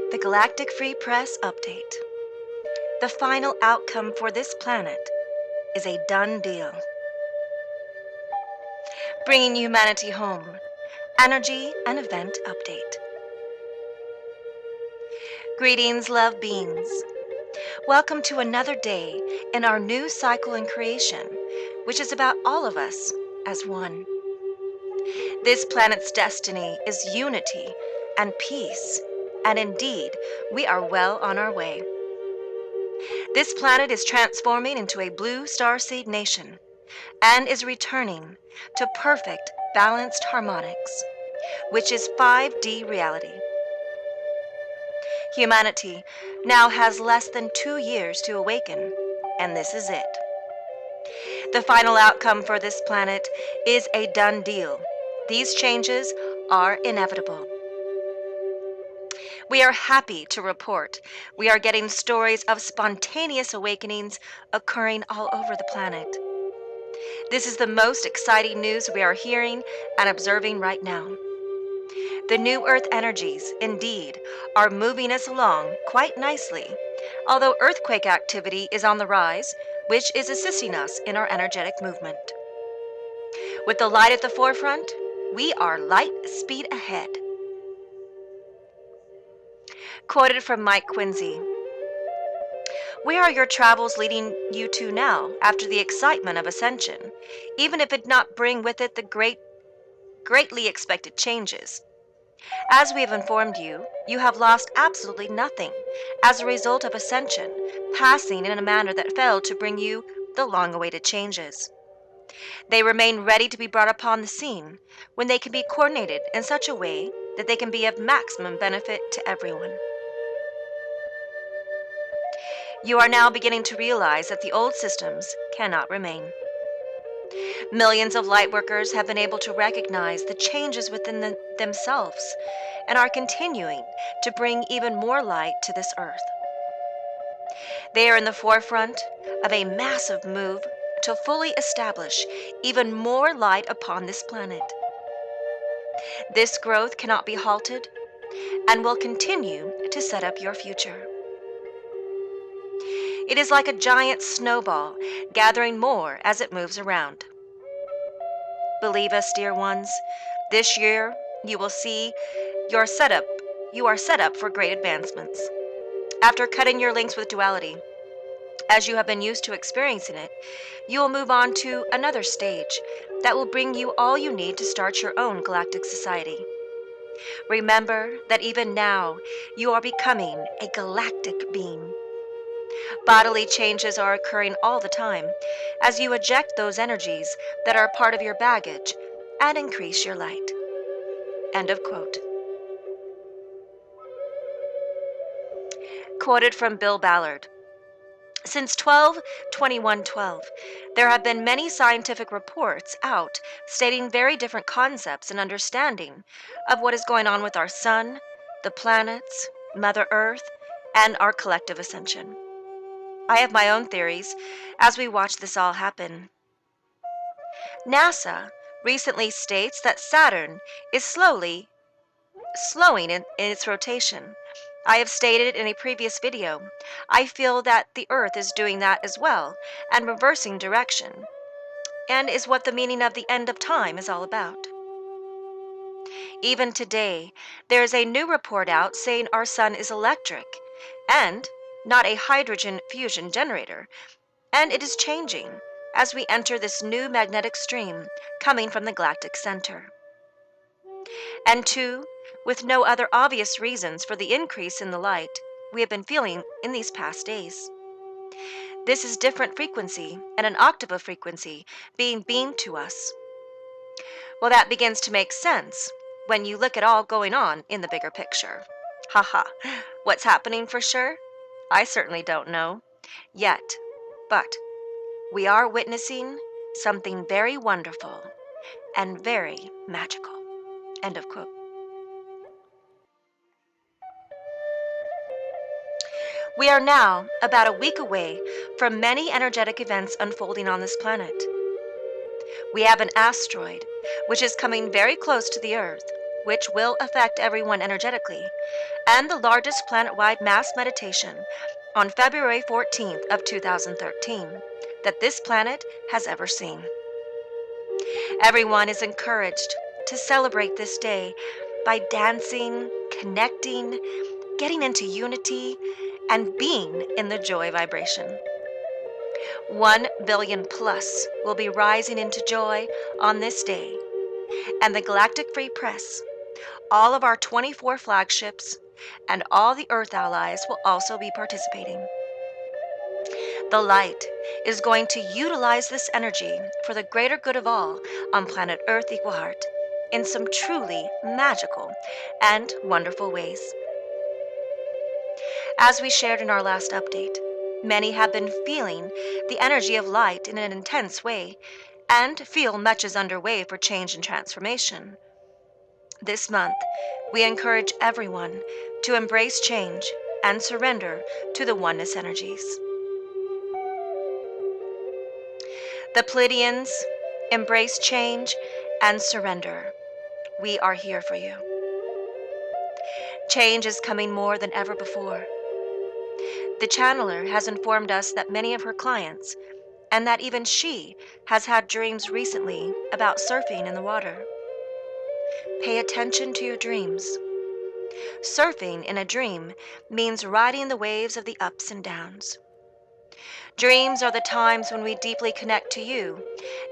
The Galactic Free Press Update. The final outcome for this planet is a done deal. Bringing humanity home. Energy and Event Update. Greetings, love beings. Welcome to another day in our new cycle in creation, which is about all of us as one. This planet's destiny is unity and peace, and indeed, we are well on our way. This planet is transforming into a blue starseed nation and is returning to perfect, balanced harmonics, which is 5D reality. Humanity now has less than 2 years to awaken, and this is it. The final outcome for this planet is a done deal. These changes are inevitable. We are happy to report we are getting stories of spontaneous awakenings occurring all over the planet. This is the most exciting news we are hearing and observing right now. The new Earth energies, indeed, are moving us along quite nicely, although earthquake activity is on the rise, which is assisting us in our energetic movement. With the light at the forefront, we are light speed ahead. Quoted from Mike Quincy. Where are your travels leading you to now after the excitement of ascension, even if it did not bring with it the greatly expected changes? As we have informed you, you have lost absolutely nothing as a result of ascension, passing in a manner that failed to bring you the long-awaited changes. They remain ready to be brought upon the scene when they can be coordinated in such a way that they can be of maximum benefit to everyone. You are now beginning to realize that the old systems cannot remain. Millions of lightworkers have been able to recognize the changes within themselves and are continuing to bring even more light to this earth. They are in the forefront of a massive move to fully establish even more light upon this planet. This growth cannot be halted and will continue to set up your future. It is like a giant snowball, gathering more as it moves around. Believe us, dear ones, this year you will see you are set up for great advancements. After cutting your links with duality, as you have been used to experiencing it, you will move on to another stage that will bring you all you need to start your own galactic society. Remember that even now you are becoming a galactic being. Bodily changes are occurring all the time as you eject those energies that are part of your baggage and increase your light. End of quote. Quoted from Bill Ballard. Since 12/21/12, there have been many scientific reports out stating very different concepts and understanding of what is going on with our sun, the planets, Mother Earth, and our collective ascension. I have my own theories as we watch this all happen. NASA recently states that Saturn is slowing in its rotation. I have stated in a previous video, I feel that the Earth is doing that as well and reversing direction, and is what the meaning of the end of time is all about. Even today, there is a new report out saying our sun is electric and not a hydrogen fusion generator, and it is changing as we enter this new magnetic stream coming from the galactic center. And two, with no other obvious reasons for the increase in the light we have been feeling in these past days. This is different frequency and an octave of frequency being beamed to us. Well, that begins to make sense when you look at all going on in the bigger picture. Haha, what's happening for sure? I certainly don't know yet, but we are witnessing something very wonderful and very magical. End of quote. We are now about a week away from many energetic events unfolding on this planet. We have an asteroid, which is coming very close to the Earth, which will affect everyone energetically, and the largest planet-wide mass meditation on February 14th of 2013 that this planet has ever seen. Everyone is encouraged to celebrate this day by dancing, connecting, getting into unity, and being in the joy vibration. 1 billion plus will be rising into joy on this day, and the Galactic Free Press, all of our 24 flagships, and all the Earth allies will also be participating. The light is going to utilize this energy for the greater good of all on planet Earth Equal Heart in some truly magical and wonderful ways. As we shared in our last update, many have been feeling the energy of light in an intense way and feel much is underway for change and transformation. This month, we encourage everyone to embrace change and surrender to the oneness energies. The Pleiadians, embrace change and surrender. We are here for you. Change is coming more than ever before. The channeler has informed us that many of her clients, and that even she has had dreams recently about surfing in the water. Pay attention to your dreams. Surfing in a dream means riding the waves of the ups and downs. Dreams are the times when we deeply connect to you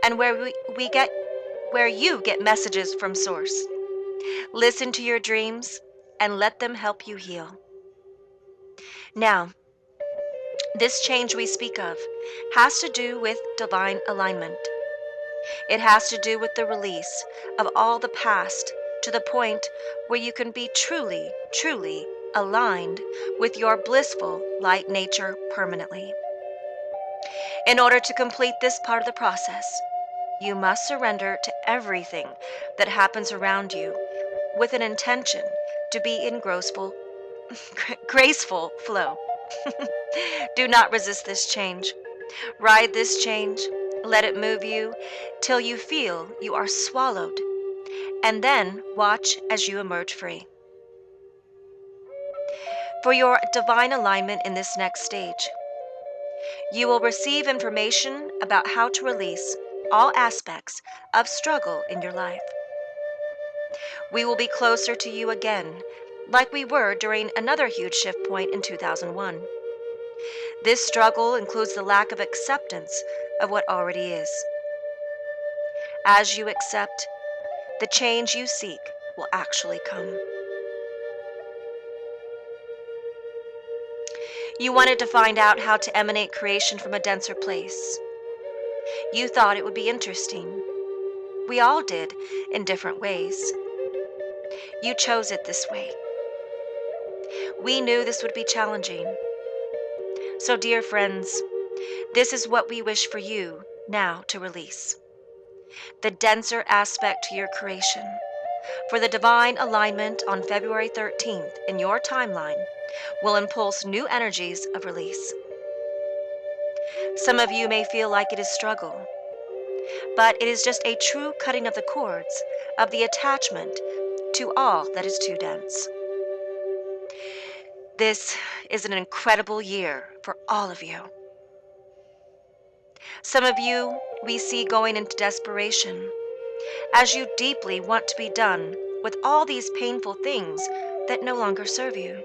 and where you get messages from Source. Listen to your dreams and let them help you heal. Now, this change we speak of has to do with divine alignment. It has to do with the release of all the past to the point where you can be truly, truly aligned with your blissful light nature permanently. In order to complete this part of the process, you must surrender to everything that happens around you with an intention to be in graceful flow. Do not resist this change. Ride this change. Let it move you till you feel you are swallowed, and then watch as you emerge free. For your divine alignment in this next stage, you will receive information about how to release all aspects of struggle in your life. We will be closer to you again, like we were during another huge shift point in 2001. This struggle includes the lack of acceptance of what already is. As you accept, the change you seek will actually come. You wanted to find out how to emanate creation from a denser place. You thought it would be interesting. We all did, in different ways. You chose it this way. We knew this would be challenging. So, dear friends, this is what we wish for you now to release. The denser aspect to your creation. For the divine alignment on February 13th in your timeline will impulse new energies of release. Some of you may feel like it is struggle, but it is just a true cutting of the cords of the attachment to all that is too dense. This is an incredible year for all of you. Some of you we see going into desperation as you deeply want to be done with all these painful things that no longer serve you.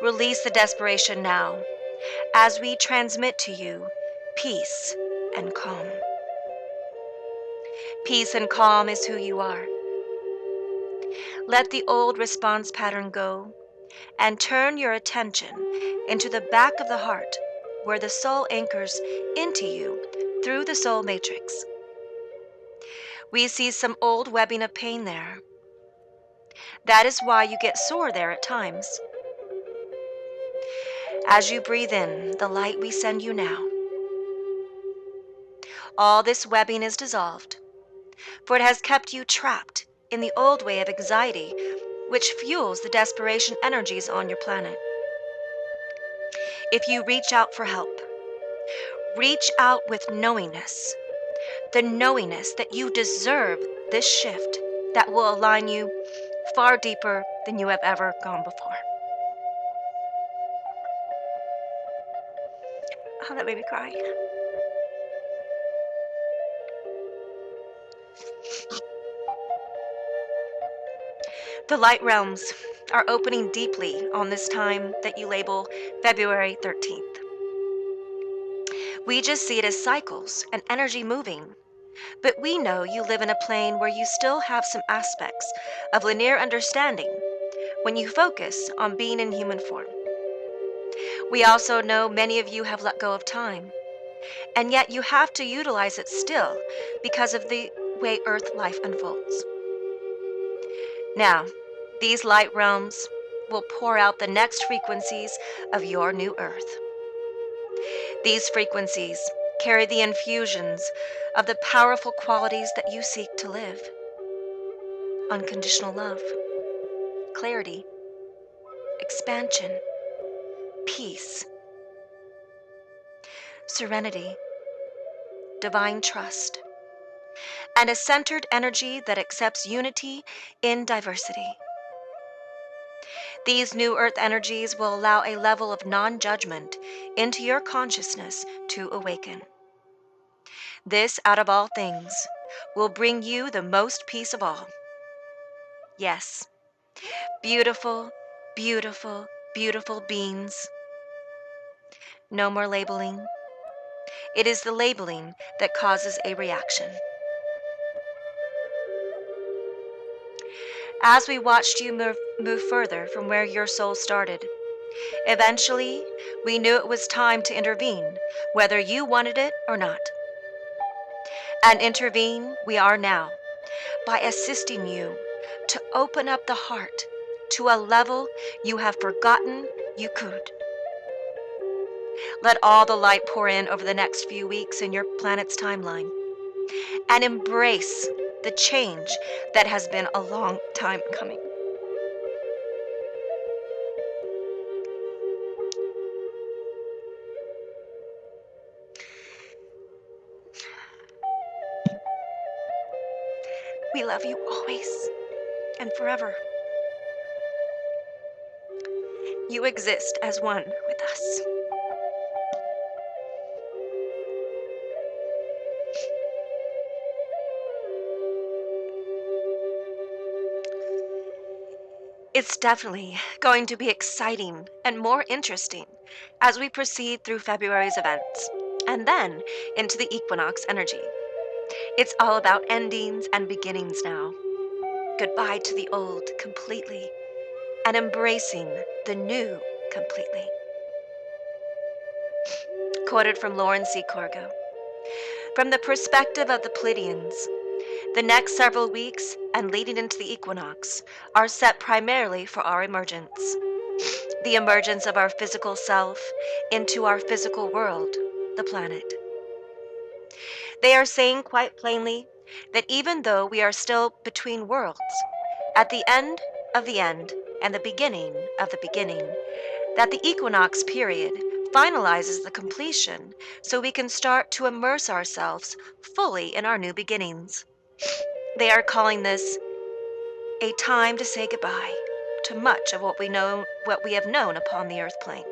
Release the desperation now as we transmit to you peace and calm. Peace and calm is who you are. Let the old response pattern go and turn your attention into the back of the heart where the soul anchors into you through the soul matrix. We see some old webbing of pain there. That is why you get sore there at times. As you breathe in the light we send you now, all this webbing is dissolved, for it has kept you trapped in the old way of anxiety, which fuels the desperation energies on your planet. If you reach out for help, reach out with knowingness, the knowingness that you deserve this shift that will align you far deeper than you have ever gone before. Oh, that made me cry. The light realms are opening deeply on this time that you label February 13th. We just see it as cycles and energy moving, but we know you live in a plane where you still have some aspects of linear understanding when you focus on being in human form. We also know many of you have let go of time, and yet you have to utilize it still because of the way Earth life unfolds. Now, these light realms will pour out the next frequencies of your new Earth. These frequencies carry the infusions of the powerful qualities that you seek to live: unconditional love, clarity, expansion, peace, serenity, divine trust, and a centered energy that accepts unity in diversity. These new earth energies will allow a level of non-judgment into your consciousness to awaken. This, out of all things, will bring you the most peace of all. Yes, beautiful, beautiful, beautiful beings. No more labeling. It is the labeling that causes a reaction. As we watched you move further from where your soul started, eventually we knew it was time to intervene, whether you wanted it or not. And intervene we are now, by assisting you to open up the heart to a level you have forgotten you could. Let all the light pour in over the next few weeks in your planet's timeline, and embrace the change that has been a long time coming. We love you always and forever. You exist as one with us. It's definitely going to be exciting and more interesting as we proceed through February's events and then into the equinox energy. It's all about endings and beginnings now. Goodbye to the old completely and embracing the new completely. Quoted from Lauren C. Corgo. From the perspective of the Pleiadians, the next several weeks and leading into the equinox are set primarily for our emergence. The emergence of our physical self into our physical world, the planet. They are saying quite plainly that even though we are still between worlds, at the end of the end and the beginning of the beginning, that the equinox period finalizes the completion so we can start to immerse ourselves fully in our new beginnings. They are calling this a time to say goodbye to much of what we have known upon the earth plane.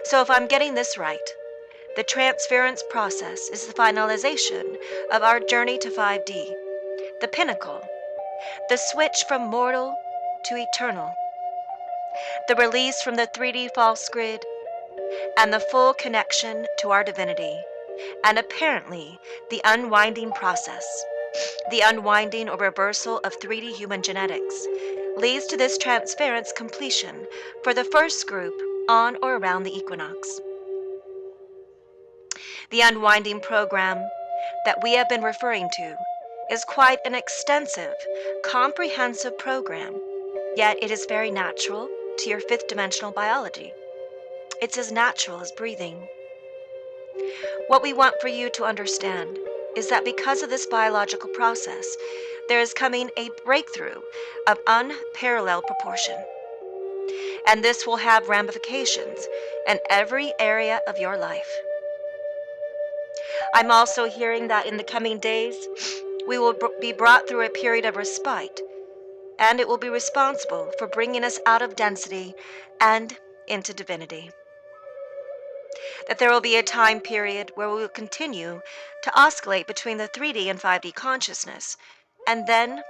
So if I'm getting this right, the transference process is the finalization of our journey to 5D, the pinnacle, the switch from mortal to eternal, the release from the 3D false grid, and the full connection to our divinity, and apparently the unwinding process, the unwinding or reversal of 3D human genetics, leads to this transference completion for the first group on or around the equinox. The unwinding program that we have been referring to is quite an extensive, comprehensive program, yet it is very natural to your fifth dimensional biology. It's as natural as breathing. What we want for you to understand is that because of this biological process, there is coming a breakthrough of unparalleled proportion. And this will have ramifications in every area of your life. I'm also hearing that in the coming days, We will be brought through a period of respite, and it will be responsible for bringing us out of density and into divinity. That there will be a time period where we will continue to oscillate between the 3D and 5D consciousness, and then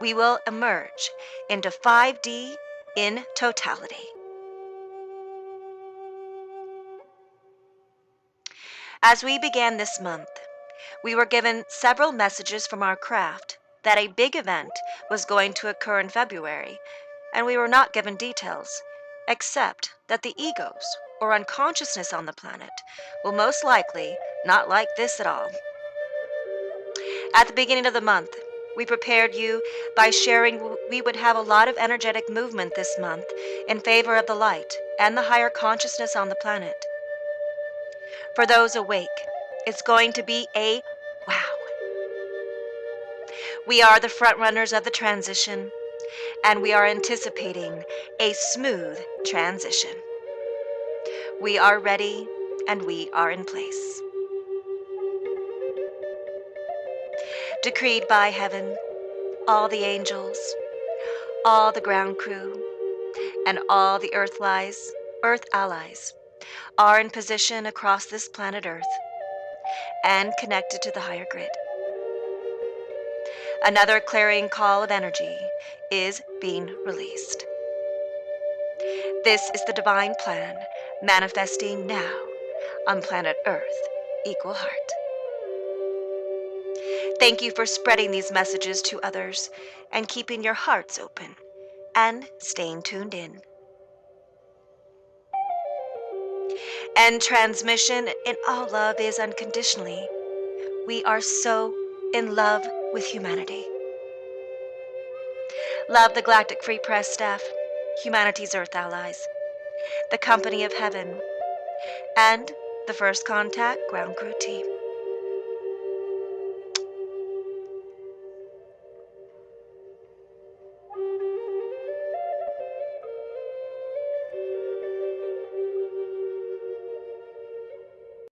we will emerge into 5D in totality. As we began this month, we were given several messages from our craft that a big event was going to occur in February, and we were not given details, except that the egos, or unconsciousness on the planet, will most likely not like this at all. At the beginning of the month, we prepared you by sharing we would have a lot of energetic movement this month in favor of the light and the higher consciousness on the planet. For those awake, it's going to be a wow. We are the front runners of the transition, and we are anticipating a smooth transition. We are ready, and we are in place. Decreed by heaven, all the angels, all the ground crew, and all the Earth allies are in position across this planet Earth and connected to the higher grid. Another clarion call of energy is being released. This is the divine plan manifesting now on planet Earth, equal heart. Thank you for spreading these messages to others and keeping your hearts open and staying tuned in. And transmission in all love is unconditionally. We are so in love with humanity. Love the Galactic Free Press staff, humanity's Earth allies, the Company of Heaven, and the First Contact Ground Crew team.